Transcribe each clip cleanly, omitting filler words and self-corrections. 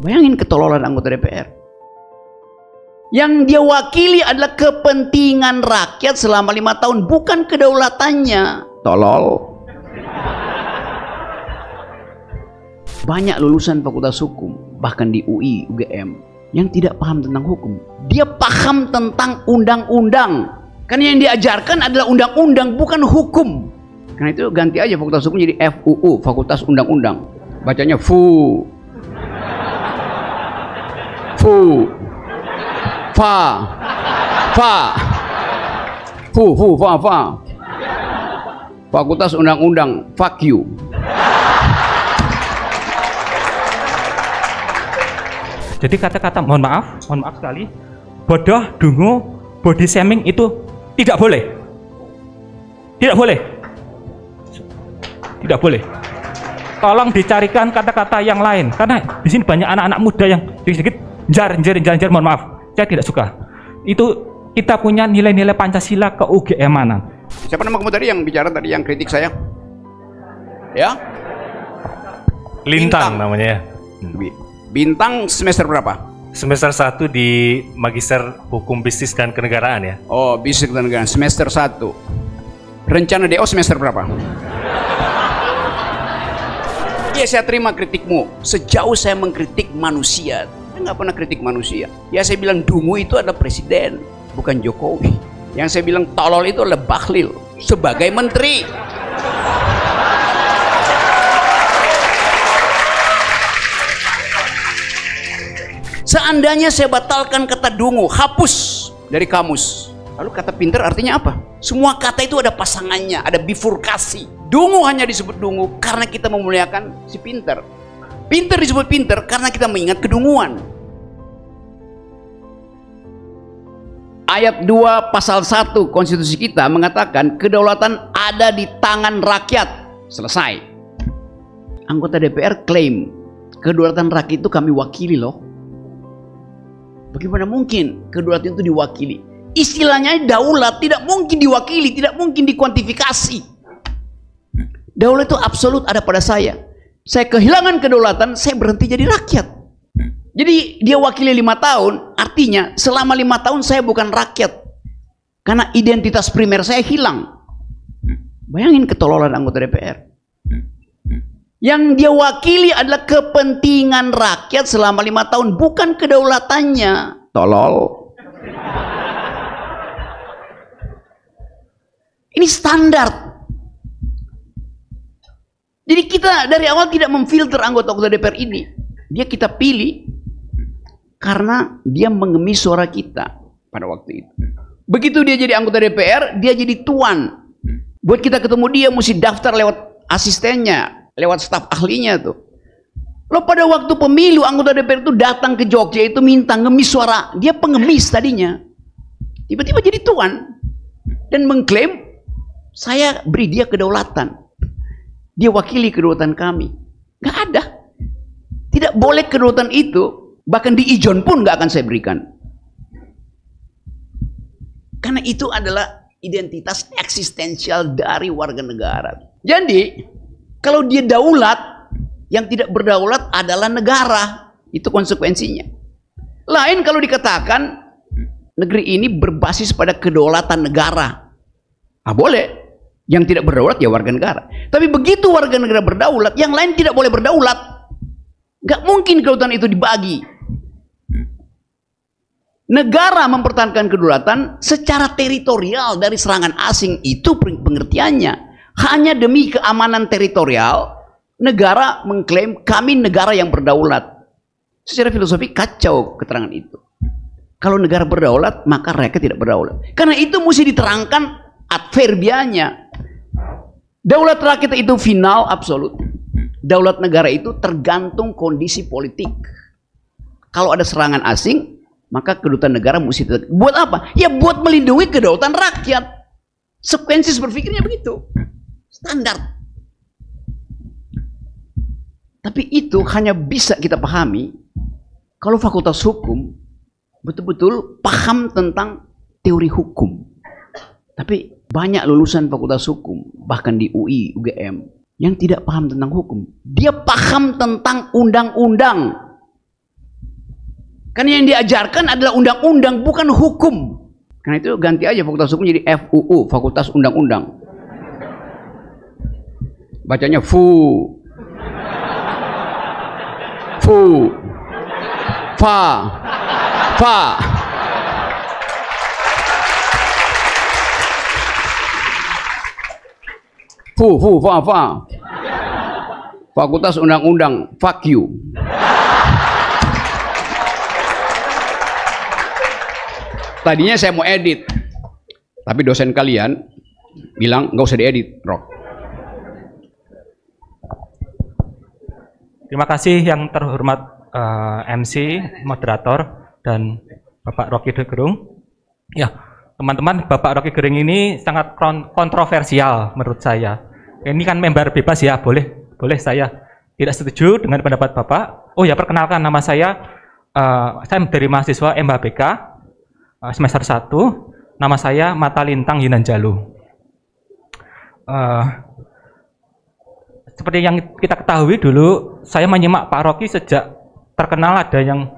Bayangin ketololan anggota DPR. Yang dia wakili adalah kepentingan rakyat selama 5 tahun, bukan kedaulatannya. Tolol. Banyak lulusan fakultas hukum, bahkan di UI, UGM, yang tidak paham tentang hukum. Dia paham tentang undang-undang. Karena yang diajarkan adalah undang-undang, bukan hukum. Karena itu ganti aja fakultas hukum jadi FUU, Fakultas Undang-Undang. Bacanya FU. Fu. Fa. Fa. Fu, fa, fa. Fakultas Undang-Undang, fuck you. Jadi kata-kata mohon maaf sekali, bodoh, dungu, body shaming itu tidak boleh. Tidak boleh. Tidak boleh. Tolong dicarikan kata-kata yang lain, karena di sini banyak anak-anak muda yang sedikit jar, mohon maaf, saya tidak suka. Itu kita punya nilai-nilai Pancasila ke UGM-anan. Siapa nama kamu tadi yang bicara tadi, yang kritik saya? Ya? Lintang namanya ya. Bintang semester berapa? Semester 1 di Magister Hukum Bisnis dan Kenegaraan ya. Oh, Bisnis dan Kenegaraan, semester 1. Rencana DO semester berapa? Ya, saya terima kritikmu. Sejauh saya mengkritik manusia, saya nggak pernah kritik manusia. Ya, saya bilang dungu itu adalah presiden, bukan Jokowi. Yang saya bilang tolol itu adalah Bahlil sebagai menteri. Seandainya saya batalkan kata dungu, hapus dari kamus. Lalu kata pinter artinya apa? Semua kata itu ada pasangannya, ada bifurkasi. Dungu hanya disebut dungu karena kita memuliakan si pinter. Pinter disebut pinter karena kita mengingat kedunguan. Ayat 2 pasal 1 konstitusi kita mengatakan kedaulatan ada di tangan rakyat. Selesai. Anggota DPR klaim kedaulatan rakyat itu kami wakili loh. Bagaimana mungkin kedaulatan itu diwakili? Istilahnya daulat tidak mungkin diwakili, tidak mungkin dikuantifikasi. Daulat itu absolut ada pada saya. Saya kehilangan kedaulatan, saya berhenti jadi rakyat. Jadi dia wakili 5 tahun, artinya selama 5 tahun saya bukan rakyat. Karena identitas primer saya hilang. Bayangin ketololan anggota DPR. Yang dia wakili adalah kepentingan rakyat selama 5 tahun, bukan kedaulatannya. Tolol. Ini standar. Jadi kita dari awal tidak memfilter anggota-anggota DPR ini. Dia kita pilih karena dia mengemis suara kita pada waktu itu. Begitu dia jadi anggota DPR, dia jadi tuan. Buat kita ketemu dia mesti daftar lewat asistennya, lewat staf ahlinya tuh. Lo pada waktu pemilu anggota DPR itu datang ke Jogja itu minta ngemis suara. Dia pengemis tadinya. Tiba-tiba jadi tuan dan mengklaim saya beri dia kedaulatan. Dia wakili kedaulatan kami. Gak ada. Tidak boleh kedaulatan itu, bahkan di ijon pun gak akan saya berikan. Karena itu adalah identitas eksistensial dari warga negara. Jadi, kalau dia daulat, yang tidak berdaulat adalah negara. Itu konsekuensinya. Lain kalau dikatakan negeri ini berbasis pada kedaulatan negara. Ah, boleh. Yang tidak berdaulat ya warga negara. Tapi begitu warga negara berdaulat, yang lain tidak boleh berdaulat. Gak mungkin kedaulatan itu dibagi. Negara mempertahankan kedaulatan secara teritorial dari serangan asing, itu pengertiannya. Hanya demi keamanan teritorial, negara mengklaim kami negara yang berdaulat. Secara filosofi kacau keterangan itu. Kalau negara berdaulat, maka rakyat tidak berdaulat. Karena itu mesti diterangkan adverbianya. Daulat rakyat itu final, absolut. Daulat negara itu tergantung kondisi politik. Kalau ada serangan asing, maka kedutaan negara mesti buat apa? Ya buat melindungi kedaulatan rakyat. Sekuensi berpikirnya begitu. Standar. Tapi itu hanya bisa kita pahami kalau fakultas hukum betul-betul paham tentang teori hukum. Tapi banyak lulusan fakultas hukum, bahkan di UI, UGM, yang tidak paham tentang hukum. Dia paham tentang undang-undang. Karena yang diajarkan adalah undang-undang, bukan hukum. Karena itu ganti aja Fakultas Hukum jadi FUU, Fakultas Undang-Undang. Bacanya fu, fa, fa. Fakultas Undang-Undang, fuck you. Tadinya saya mau edit, tapi dosen kalian bilang nggak usah diedit, Rock. Terima kasih yang terhormat MC, moderator, dan Bapak Rocky Gerung. Ya, teman-teman, Bapak Rocky Gerung ini sangat kontroversial menurut saya. Ini kan member bebas ya, boleh saya tidak setuju dengan pendapat Bapak. Oh ya, perkenalkan nama saya dari mahasiswa MHBK semester 1. Nama saya Mata Lintang Yunanjalu. Seperti yang kita ketahui dulu, saya menyimak Pak Rocky sejak terkenal ada yang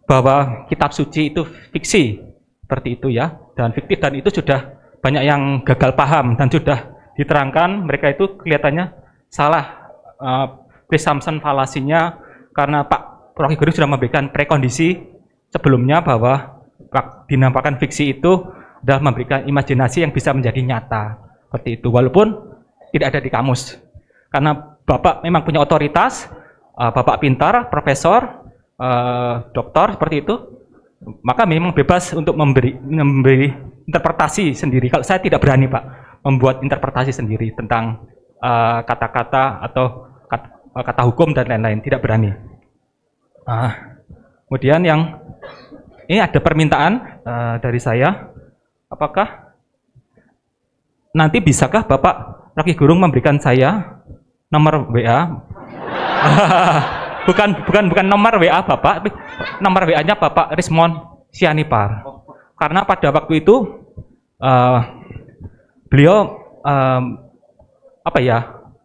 bahwa kitab suci itu fiksi, seperti itu ya, dan fiktif, dan itu sudah banyak yang gagal paham dan sudah diterangkan mereka itu kelihatannya salah presumption falasinya, karena Pak Rocky Gerung sudah memberikan prekondisi sebelumnya bahwa dinampakkan fiksi itu adalah memberikan imajinasi yang bisa menjadi nyata, seperti itu, walaupun tidak ada di kamus. Karena Bapak memang punya otoritas, Bapak pintar, profesor, doktor, seperti itu, maka memang bebas untuk memberi interpretasi sendiri. Kalau saya tidak berani, Pak, membuat interpretasi sendiri tentang kata-kata atau kata hukum dan lain-lain, tidak berani. Kemudian ini ada permintaan dari saya, apakah nanti bisakah Bapak Rocky Gerung memberikan saya nomor WA? bukan nomor WA Bapak, tapi nomor WA-nya Bapak Rismond Sianipar. Karena pada waktu itu beliau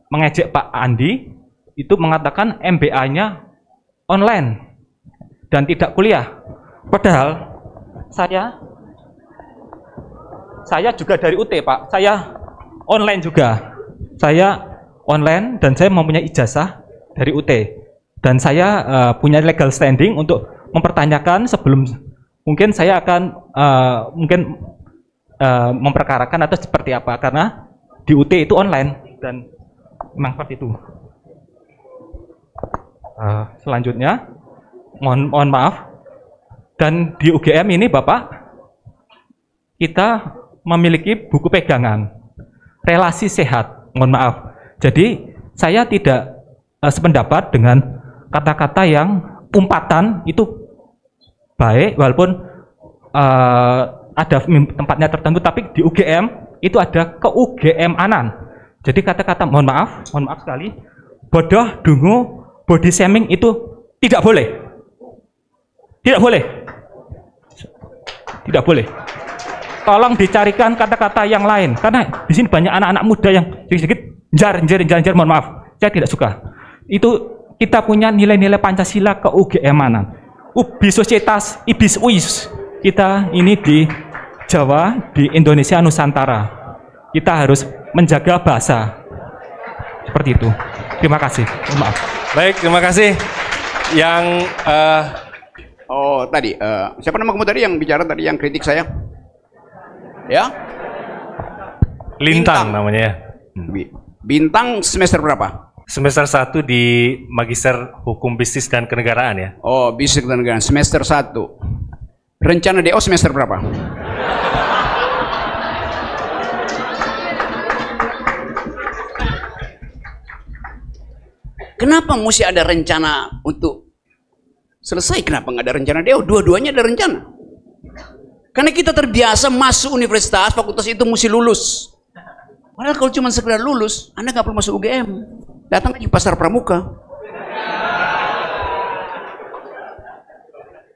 mengejek Pak Andi, itu mengatakan MBA-nya online dan tidak kuliah. Padahal saya juga dari UT, Pak. Saya online juga. Saya online dan saya mempunyai ijazah dari UT, dan saya punya legal standing untuk mempertanyakan sebelum mungkin saya akan memperkarakan atau seperti apa, karena di UT itu online dan memang seperti itu. Selanjutnya mohon maaf, dan di UGM ini Bapak, kita memiliki buku pegangan relasi sehat, mohon maaf. Jadi saya tidak sependapat dengan kata-kata yang umpatan itu baik, walaupun ada tempatnya tertentu, tapi di UGM itu ada ke UGM-anan. Jadi kata-kata mohon maaf sekali, bodoh, dungu, body shaming itu tidak boleh. Tidak boleh. Tolong dicarikan kata-kata yang lain, karena di sini banyak anak-anak muda yang sedikit jar, mohon maaf, saya tidak suka. Itu kita punya nilai-nilai Pancasila ke UGM-anan. Ubi societas, ibis uis. Kita ini di Jawa, di Indonesia Nusantara. Kita harus menjaga bahasa. Seperti itu. Terima kasih. Mohon maaf. Baik, terima kasih. Yang tadi siapa nama kamu tadi yang bicara tadi yang kritik saya? Ya? Lintang namanya. Bintang semester berapa? Semester 1 di Magister Hukum Bisnis dan Kenegaraan ya. Oh, Bisnis dan Kenegaraan, semester 1. Rencana DO semester berapa? Kenapa mesti ada rencana untuk selesai? Kenapa nggak ada rencana DO? Dua-duanya ada rencana. Karena kita terbiasa masuk universitas, fakultas itu mesti lulus. Padahal kalau cuma sekedar lulus, Anda nggak perlu masuk UGM. Datang aja pasar pramuka.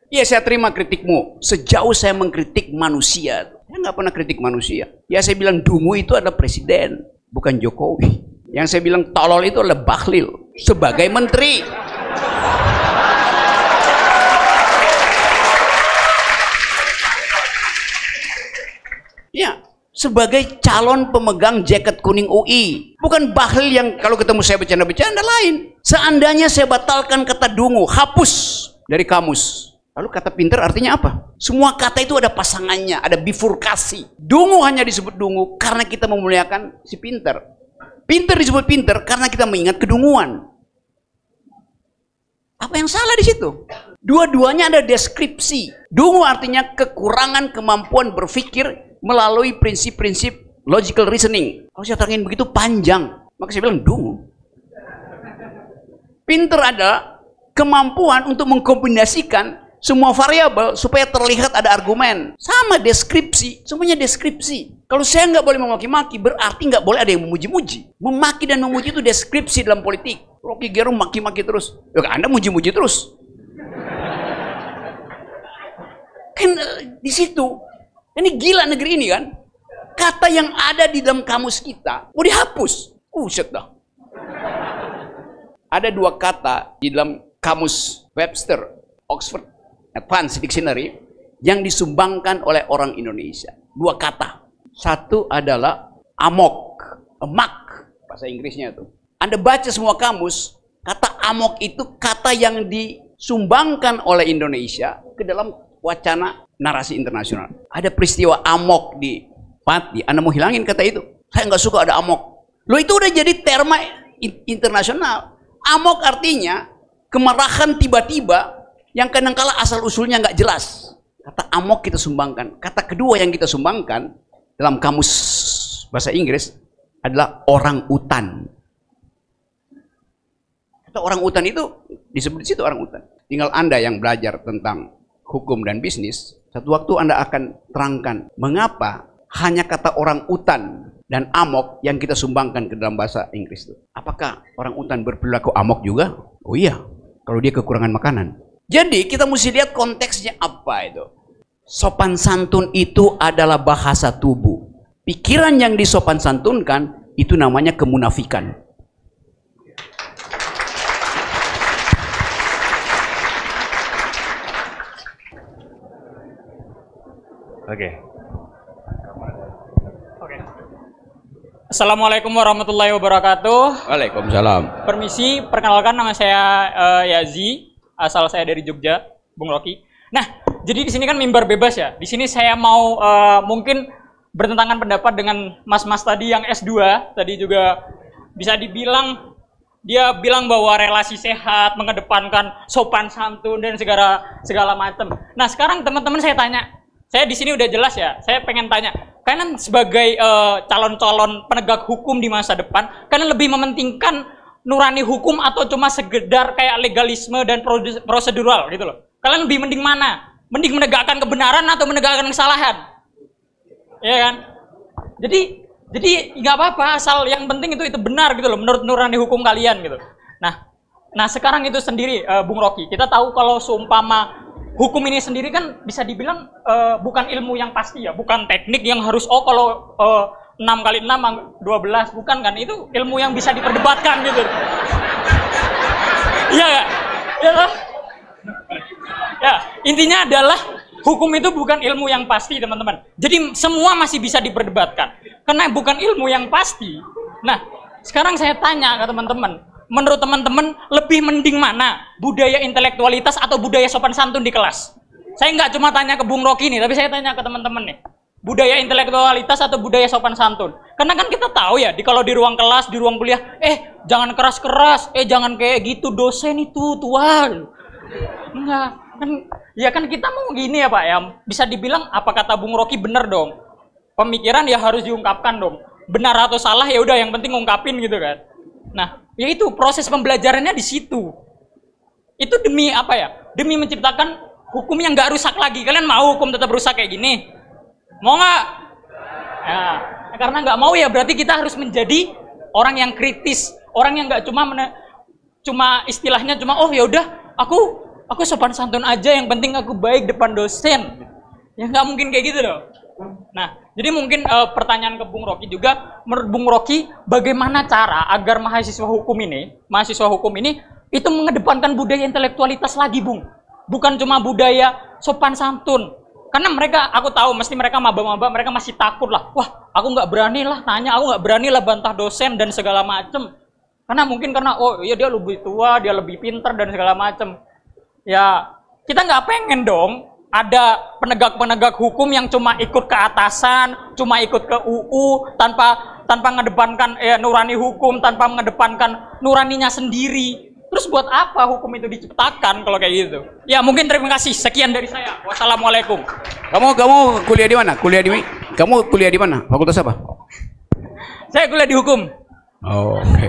Ya, saya terima kritikmu. Sejauh saya mengkritik manusia, saya nggak pernah kritik manusia. Ya, saya bilang dungu itu adalah presiden, bukan Jokowi. Yang saya bilang tolol itu adalah Bahlil sebagai menteri. sebagai calon pemegang jaket kuning UI. Bukan Bahlil yang kalau ketemu saya bercanda-bercanda lain. Seandainya saya batalkan kata dungu, hapus dari kamus. Lalu kata pinter artinya apa? Semua kata itu ada pasangannya, ada bifurkasi. Dungu hanya disebut dungu karena kita memuliakan si pinter. Pinter disebut pinter karena kita mengingat kedunguan. Apa yang salah di situ? Dua-duanya ada deskripsi. Dungu artinya kekurangan kemampuan berpikir melalui prinsip-prinsip logical reasoning. Kalau saya terangin begitu panjang, maka saya bilang dungu. Pinter adalah kemampuan untuk mengkombinasikan semua variabel supaya terlihat ada argumen. Sama deskripsi, semuanya deskripsi. Kalau saya nggak boleh memaki-maki, berarti nggak boleh ada yang memuji-muji. Memaki dan memuji itu deskripsi dalam politik. Rocky Gerung maki-maki terus. Ya, Anda muji-muji terus. Kan di situ. Ini gila negeri ini kan. Kata yang ada di dalam kamus kita mau dihapus. Buset dah. Ada dua kata di dalam kamus Webster, Oxford Advanced Dictionary yang disumbangkan oleh orang Indonesia. Dua kata. Satu adalah amok, emak, bahasa Inggrisnya itu. Anda baca semua kamus, kata amok itu kata yang disumbangkan oleh Indonesia ke dalam wacana narasi internasional. Ada peristiwa amok di Pati, Anda mau hilangin kata itu. Saya nggak suka ada amok. Loh itu udah jadi terma internasional. Amok artinya kemarahan tiba-tiba yang kadangkala asal-usulnya nggak jelas. Kata amok kita sumbangkan. Kata kedua yang kita sumbangkan dalam kamus bahasa Inggris adalah orang utan. Kata orang utan itu disebut di situ orang utan. Tinggal Anda yang belajar tentang hukum dan bisnis, satu waktu Anda akan terangkan mengapa hanya kata orang utan dan amok yang kita sumbangkan ke dalam bahasa Inggris itu. Apakah orang utan berperilaku amok juga? Oh iya, kalau dia kekurangan makanan. Jadi kita mesti lihat konteksnya apa itu. Sopan santun itu adalah bahasa tubuh. Pikiran yang disopan santunkan itu namanya kemunafikan. Oke. Assalamualaikum warahmatullahi wabarakatuh. Waalaikumsalam. Permisi, perkenalkan nama saya Yazi, asal saya dari Jogja, Bung Rocky. Nah, jadi di sini kan mimbar bebas ya. Di sini saya mau mungkin bertentangan pendapat dengan mas-mas tadi yang S2, tadi juga bisa dibilang dia bilang bahwa relasi sehat, mengedepankan sopan santun dan segala macam. Nah, sekarang teman-teman saya tanya, saya di sini udah jelas ya. Saya pengen tanya, kalian sebagai calon-calon penegak hukum di masa depan, kalian lebih mementingkan nurani hukum atau cuma sekedar kayak legalisme dan prosedural gitu loh? Kalian lebih mending mana? Mending menegakkan kebenaran atau menegakkan kesalahan? Iya kan? Jadi nggak apa-apa, asal yang penting itu benar gitu loh, menurut nurani hukum kalian gitu. Nah sekarang itu sendiri, Bung Rocky, kita tahu kalau seumpama hukum ini sendiri kan bisa dibilang bukan ilmu yang pasti ya, bukan teknik yang harus kalau 6 kali 6 12, bukan kan, itu ilmu yang bisa diperdebatkan gitu. Iya nggak? Ya, intinya adalah hukum itu bukan ilmu yang pasti, teman-teman. Jadi semua masih bisa diperdebatkan karena bukan ilmu yang pasti. Nah, sekarang saya tanya ke teman-teman, menurut teman-teman lebih mending mana? Budaya intelektualitas atau budaya sopan santun di kelas? Saya nggak cuma tanya ke Bung Rocky nih, tapi saya tanya ke teman-teman nih. Budaya intelektualitas atau budaya sopan santun? Karena kan kita tahu ya, kalau di ruang kelas, di ruang kuliah, jangan keras-keras, jangan kayak gitu, dosen itu tuan. Enggak, kan kita mau gini ya Pak ya, bisa dibilang apa kata Bung Rocky bener dong. Pemikiran ya harus diungkapkan dong. Benar atau salah ya udah, yang penting ngungkapin gitu kan. Nah, ya itu proses pembelajarannya di situ. Itu demi apa ya? Demi menciptakan hukum yang nggak rusak lagi. Kalian mau hukum tetap rusak kayak gini? Mau nggak? Ya, karena nggak mau ya berarti kita harus menjadi orang yang kritis, orang yang nggak cuma istilahnya cuma ya udah aku sopan santun aja, yang penting aku baik depan dosen. Ya nggak mungkin kayak gitu loh. Nah, jadi mungkin pertanyaan ke Bung Rocky juga, menurut Bung Rocky bagaimana cara agar mahasiswa hukum ini itu mengedepankan budaya intelektualitas lagi, Bung? Bukan cuma budaya sopan santun. Karena mereka, aku tahu mesti mereka maba-maba, mereka masih takut lah. Wah, aku nggak berani lah nanya, aku nggak berani lah bantah dosen dan segala macem. Karena oh iya dia lebih tua, dia lebih pinter dan segala macem. Ya kita nggak pengen dong ada penegak-penegak hukum yang cuma ikut ke atasan, cuma ikut ke UU tanpa mengedepankan nurani hukum, tanpa mengedepankan nuraninya sendiri. Terus buat apa hukum itu diciptakan kalau kayak gitu? Ya mungkin terima kasih. Sekian dari saya. Wassalamualaikum. Kamu kuliah di mana? Kamu kuliah di mana? Fakultas apa? Saya kuliah di hukum. Oh, oke.